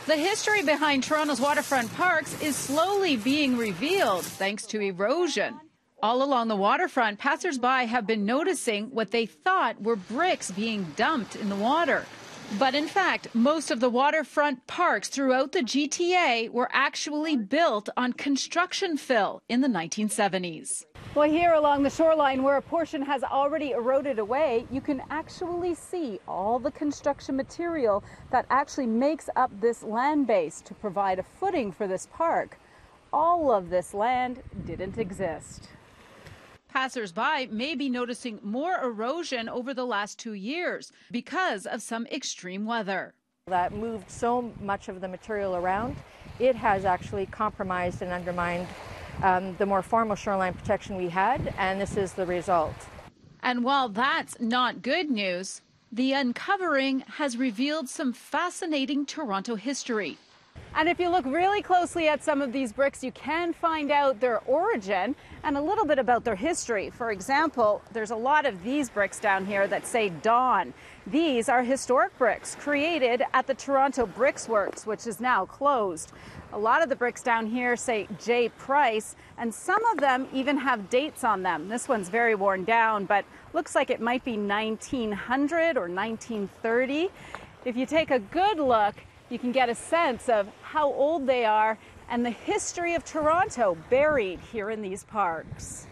The history behind Toronto's waterfront parks is slowly being revealed thanks to erosion. All along the waterfront, passers-by have been noticing what they thought were bricks being dumped in the water. But in fact, most of the waterfront parks throughout the GTA were actually built on construction fill in the 1970s. Well, here along the shoreline where a portion has already eroded away, you can actually see all the construction material that actually makes up this land base to provide a footing for this park. All of this land didn't exist. Passers-by may be noticing more erosion over the last 2 years because of some extreme weather. That moved so much of the material around, it has actually compromised and undermined the more formal shoreline protection we had, and this is the result. And while that's not good news, the uncovering has revealed some fascinating Toronto history. And if you look really closely at some of these bricks, you can find out their origin and a little bit about their history. For example, there's a lot of these bricks down here that say Dawn. These are historic bricks created at the Toronto Bricks Works, which is now closed. A lot of the bricks down here say J. Price, and some of them even have dates on them. This one's very worn down, but looks like it might be 1900 or 1930. If you take a good look, you can get a sense of how old they are and the history of Toronto buried here in these parks.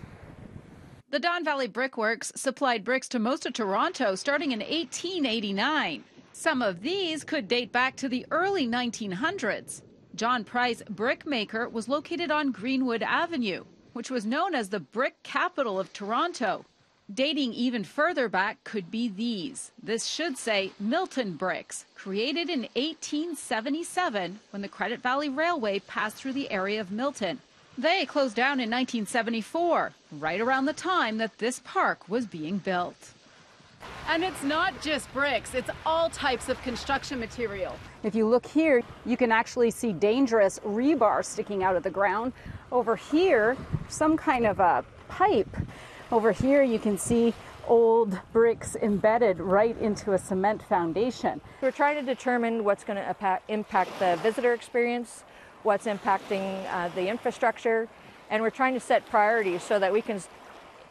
The Don Valley Brickworks supplied bricks to most of Toronto starting in 1889. Some of these could date back to the early 1900s. John Price Brickmaker was located on Greenwood Avenue, which was known as the brick capital of Toronto. Dating even further back could be these. This should say Milton bricks, created in 1877 when the Credit Valley Railway passed through the area of Milton. They closed down in 1974, right around the time that this park was being built. And it's not just bricks, it's all types of construction material. If you look here, you can actually see dangerous rebar sticking out of the ground. Over here, some kind of a pipe. Over here, you can see old bricks embedded right into a cement foundation. We're trying to determine what's going to impact the visitor experience, what's impacting the infrastructure, and we're trying to set priorities so that we can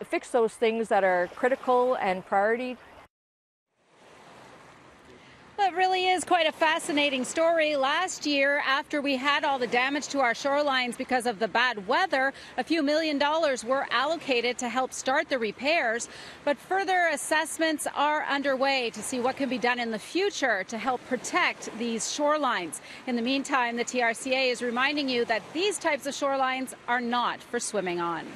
fix those things that are critical and priority. It really is quite a fascinating story. Last year, after we had all the damage to our shorelines because of the bad weather, a few $1 million were allocated to help start the repairs. But further assessments are underway to see what can be done in the future to help protect these shorelines. In the meantime, the TRCA is reminding you that these types of shorelines are not for swimming on.